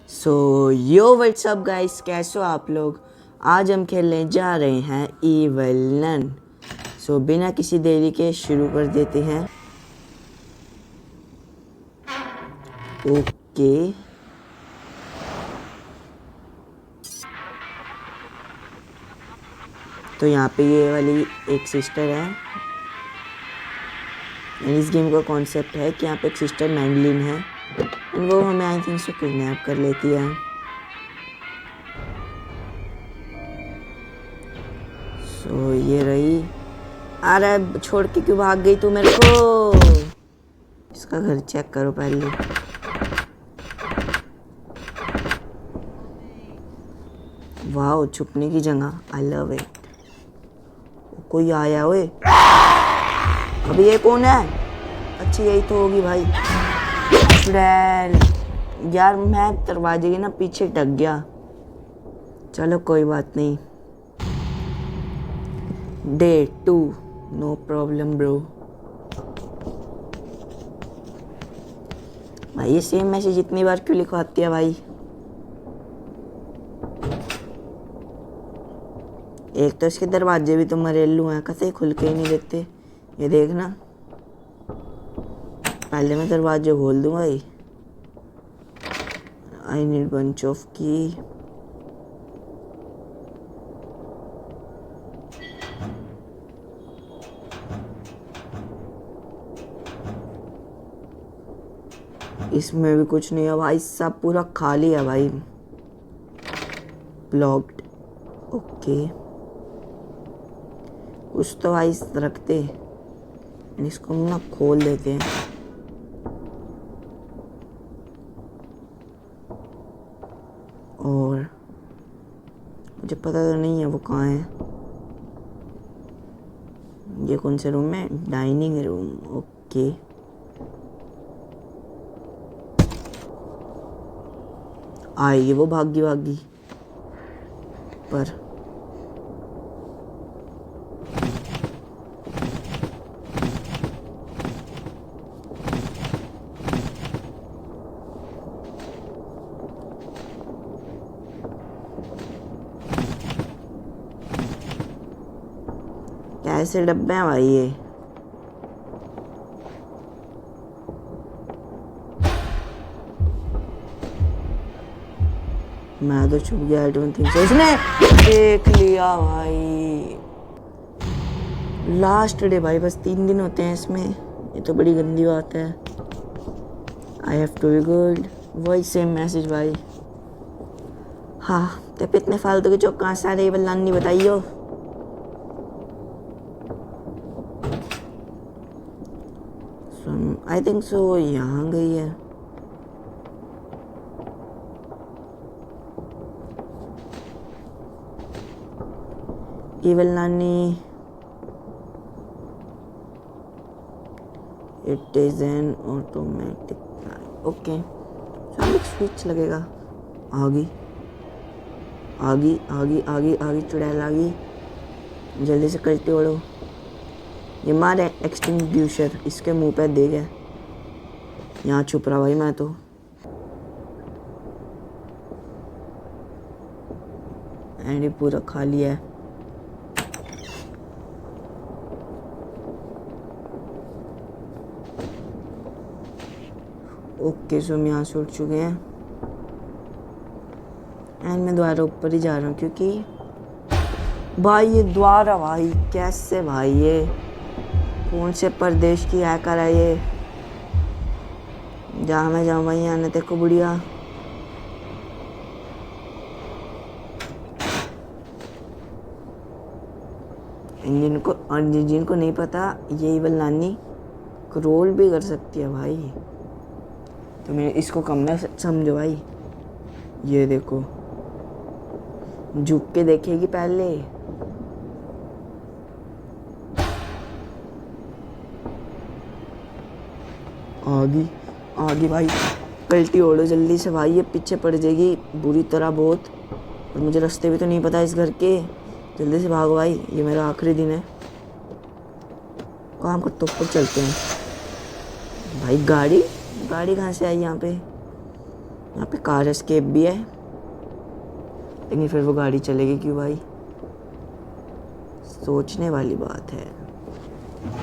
सो यो WhatsApp guys, कैसे हो आप लोग। आज हम खेलने जा रहे हैं इविल नन। सो बिना किसी देरी के शुरू कर देते हैं। ओके, तो यहाँ पे ये वाली एक सिस्टर है। इस गेम का कॉन्सेप्ट है कि यहाँ पे एक सिस्टर मैंडलिन है और वो हमें आई थिंक सो किडनैप कर लेती है। सो ये रही। अरे छोड़ के क्यों भाग गई तू मेरे को। इसका घर चेक करो पहले। वाह, छुपने की जगह, आई लव इट। कोई आया ओए। अभी ये कौन है? अच्छी यही तो होगी भाई। यार मैं दरवाजे के ना पीछे ढक गया। चलो कोई बात नहीं। Day 2, no problem bro. भाई ये सेम मैसेज इतनी बार क्यों लिखवाती है भाई। एक तो इसके दरवाजे भी तो मरेलू हैं, कैसे खुल के ही नहीं देते। ये देखना, पहले मैं दरवाजे खोल दूँ भाई। आई नीड बंच ऑफ की। इसमें भी कुछ नहीं है भाई, सब पूरा खाली है भाई। ब्लॉक्ड। ओके, कुछ तो भाई रखते। इसको हम ना खोल देते हैं। और मुझे पता तो नहीं है वो कहाँ है। ये कौन से रूम है? Dining room. ओके, आई वो भागी भागी पर कैसे डब्बे हैं भाई ये। मैं तो छुप गया। I don't think so. इसने देख लिया भाई। लास्ट डे भाई, बस 3 दिन होते हैं इसमें। ये तो बड़ी गंदी बात है। I have to be good. वही सेम मैसेज भाई। हाँ, तो इतने फालतू के चौक कहाँ से आ रही है बल्लानी, बताइयो। आई थिंक सो यहाँ गई है। इविल नानी, it is an automatic. Okay, सामने स्विच लगेगा। आगी आगी आगी आगी आगी, चुड़ैल आगी। जल्दी से कल्टी ओढ़ो। ये मारे एक्सटिंग्विशर इसके मुंह पे दे गया। यहाँ छुप रहा भाई मैं तो। एंड ये पूरा खाली है। ओके, सो हम यहाँ से उठ चुके हैं। एंड मैं दोबारा ऊपर ही जा रहा हूँ क्योंकि भाई ये द्वार है भाई। कैसे भाई, ये कौन से प्रदेश की हैकर है ये। जहाँ मैं जाऊँ वहीं आने देखो बुढ़िया। जिनको नहीं पता, ये इविल नानी रोल भी कर सकती है भाई। तो मैं इसको कम ना समझो भाई। ये देखो, झुक के देखेगी पहले। आगी आगी भाई, कल्टी ओढ़ो जल्दी से भाई। ये पीछे पड़ जाएगी बुरी तरह बहुत। और मुझे रास्ते भी तो नहीं पता इस घर के। जल्दी से भागो भाई, ये मेरा आखिरी दिन है। काम कर तो ऊपर चलते हैं भाई। गाड़ी गाड़ी कहाँ से आई यहाँ पे? यहाँ पे कार एस्केप भी है, लेकिन फिर वो गाड़ी चलेगी क्यों भाई? सोचने वाली बात है।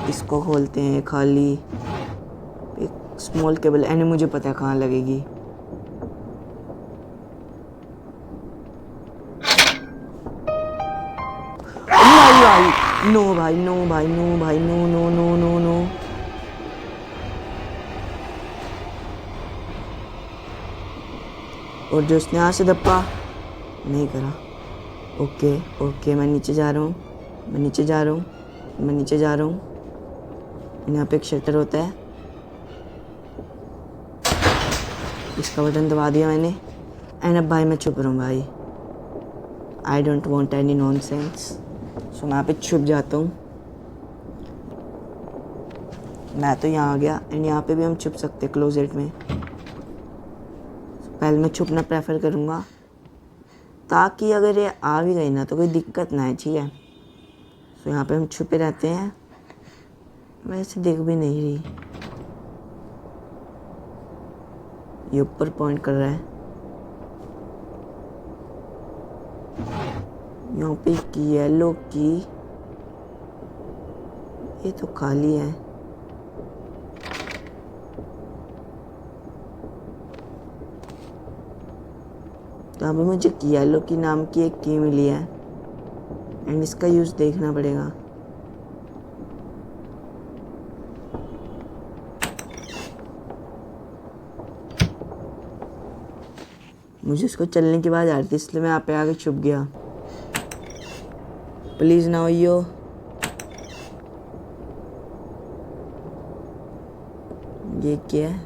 इसको खोलते हैं, खाली एक स्मॉल केबल, एंड मुझे पता है कहाँ लगेगी। नो भाई, नो भाई, नो भाई, no no no no no. और जो उसने यहाँ से धप्पा नहीं करा। ओके ओके, मैं नीचे जा रहा हूँ, मैं नीचे जा रहा हूँ, मैं नीचे जा रहा हूँ। यहाँ पे एक शटर होता है, इसका बटन दबा दिया मैंने, एंड अब भाई मैं छुप रहा हूँ भाई। I don't want any nonsense. So मैं यहाँ पे छुप जाता हूँ। मैं तो यहाँ आ गया, एंड यहाँ पे भी हम छुप सकते हैं क्लोजेट में। पहले मैं छुपना प्रेफर करूँगा, ताकि अगर ये आ भी गई ना तो कोई दिक्कत ना है, ठीक है। सो यहाँ पे हम छुपे रहते हैं। वैसे दिख भी नहीं रही, ये ऊपर पॉइंट कर रहा है। यहाँ पे की येलो की, ये तो खाली है। तो अभी मुझे येलो की नाम की एक की मिली है, एंड इसका यूज़ देखना पड़ेगा। मुझे इसको चलने की आवाज़ आ रही थी, इसलिए मैं यहाँ पे आके छुप गया। प्लीज़ ना होइयो। ये क्या है?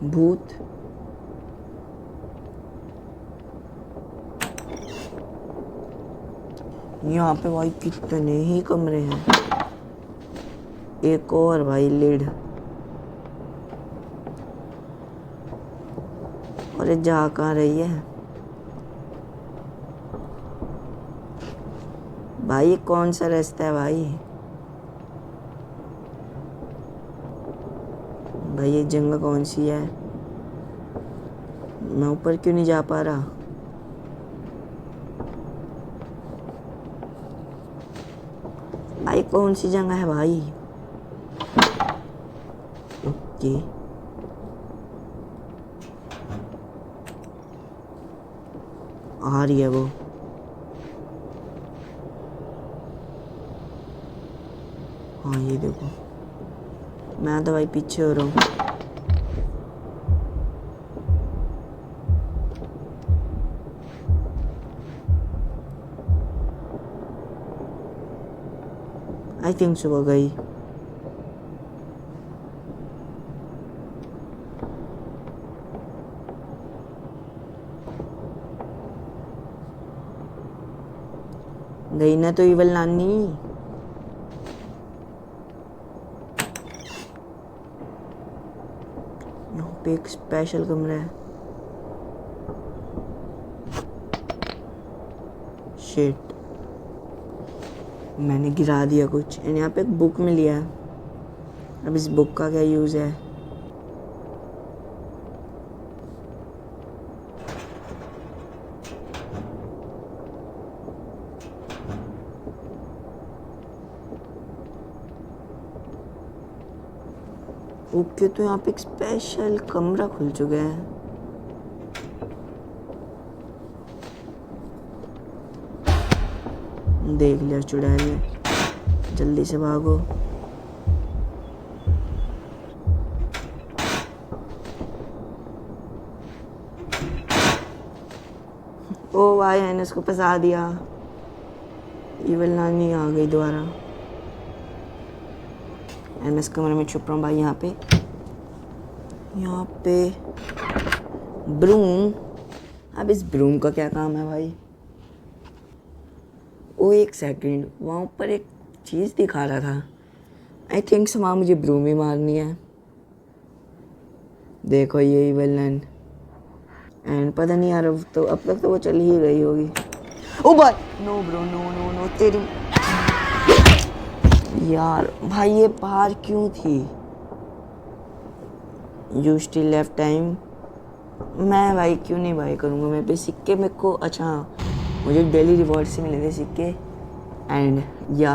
भूत। यहाँ पे भाई कितने ही कमरे हैं। एक और भाई लीड। और ये जा कहाँ रही है भाई? ये कौन सा रास्ता है भाई? भाई ये जगह कौन सी है? मैं ऊपर क्यों नहीं जा पा रहा? भाई कौन सी जगह है भाई? ओके, आ रही है वो। हाँ ये देखो, मैं तो भाई पीछे हो रहा हूँ। आई थिंक सुबह गई। गई ना तो इवल नानी। यहाँ पे एक स्पेशल कमरा है। शिट, मैंने गिरा दिया कुछ, एंड यहाँ पे एक बुक मिली है। अब इस बुक का क्या यूज़ है? ओके, तो यहाँ पे एक स्पेशल कमरा खुल चुका है। देख लिया चुड़ैल ने, जल्दी से भागो। ओ भाई मैंने उसको फंसा दिया। इवल नानी आ गई दोबारा। मैं इस कमरे में छुप रहा हूँ भाई। यहाँ पे ब्रूम। अब इस ब्रूम का क्या काम है भाई? ओ एक सेकंड, वहाँ ऊपर एक चीज़ दिखा रहा था। आई थिंक वहाँ मुझे ब्रूम ही मारनी है। देखो ये विलन, एंड पता नहीं यार, अब तक तो वो चली ही गई होगी। ओ भाई no bro, no no no, तेरी यार भाई ये बाहर क्यों थी? You still left time. मैं भाई क्यों नहीं बाय करूँगा, मैं पे सिक्के मेरे को, अच्छा मुझे डेली रिवॉर्ड से मिले थे सिक्के। एंड या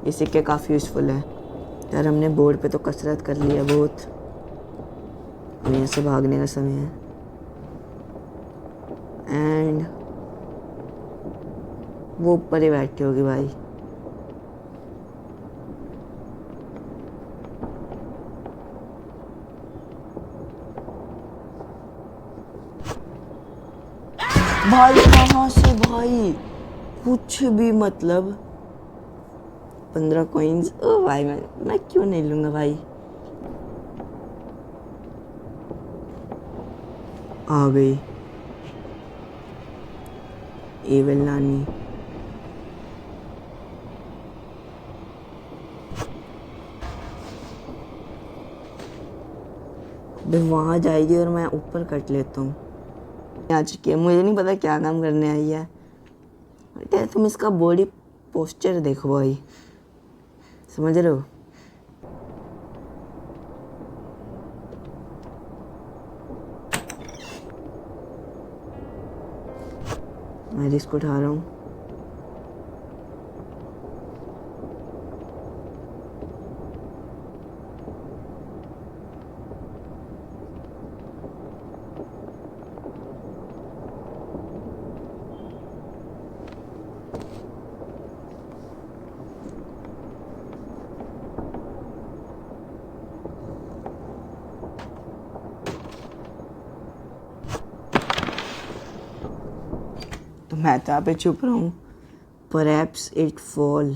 ये सिक्के काफ़ी यूज़फुल है यार। हमने बोर्ड पे तो कसरत कर ली है बहुत, अब यहाँ से भागने का समय है। एंड वो ऊपर ही बैठी होगी भाई। भाई कहाँ से भाई, कुछ भी मतलब 15 कॉइन्स। ओ भाई मैं क्यों नहीं लूँगा भाई। आ गई एवल नानी। वहाँ जाएगी और मैं ऊपर कट लेता हूँ। आ चुकी है, मुझे नहीं पता क्या काम करने आई है। क्या तुम इसका बॉडी पोस्चर देखो भाई, समझ रहे हो। मैं रिस्क उठा रहा हूँ। तो मैं तो यहाँ पे छुप रहा हूँ। Perhaps it fall.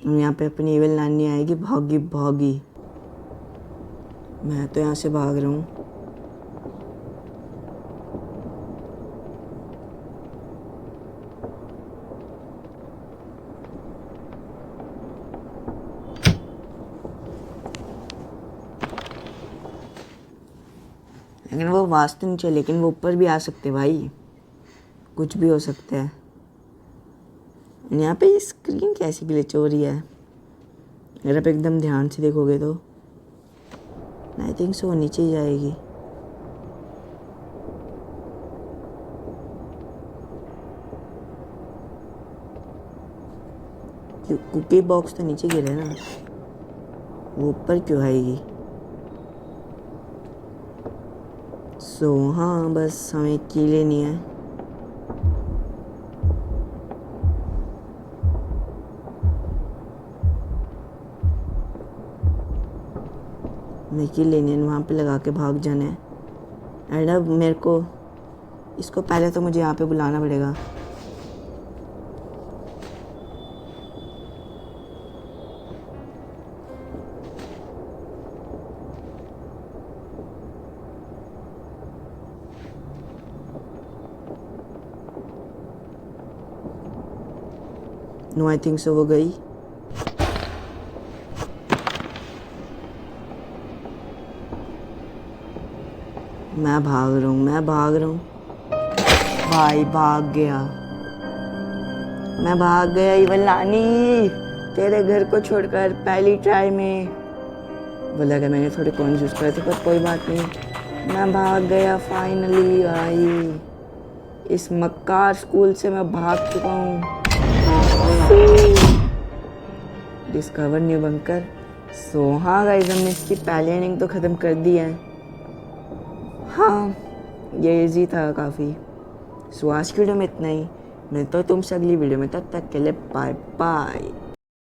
यहाँ पे अपनी एवल नानी आएगी, भागी भागी। मैं तो यहाँ से भाग रहा हूँ। लेकिन वो वास्तव नीचे, लेकिन वो ऊपर भी आ सकते भाई, कुछ भी हो सकता है। यहाँ पे स्क्रीन कैसी ग्लिच हो रही है, अगर आप एकदम ध्यान से देखोगे तो आई थिंक सो नीचे ही जाएगी। कुकी बॉक्स तो नीचे गिरे ना, वो ऊपर क्यों आएगी। सो हाँ बस हमें की लेनी है। मैं की लेनी है, वहाँ पे लगा के भाग जाना है। एंड अब मेरे को इसको पहले तो मुझे यहाँ पे बुलाना पड़ेगा। नो आई थिंक सो वो गई। मैं भाग रहा हूँ भाई, भाग गया, मैं भाग गया इवल नानी तेरे घर को छोड़कर पहली ट्राई में। बोला कि मैंने थोड़े कॉइन्स यूज़ करे थे पर कोई बात नहीं, मैं भाग गया फाइनली भाई। इस मक्कार स्कूल से मैं भाग चुका हूँ। Discover new bunker. सो हाँ गाइस, हमने इसकी पहली इनिंग तो ख़त्म कर दी है। हाँ ये इजी था काफ़ी। सो आज की वीडियो में इतना ही, मिलता हूँ तुमसे अगली वीडियो में, तब तक के लिए बाय बाय।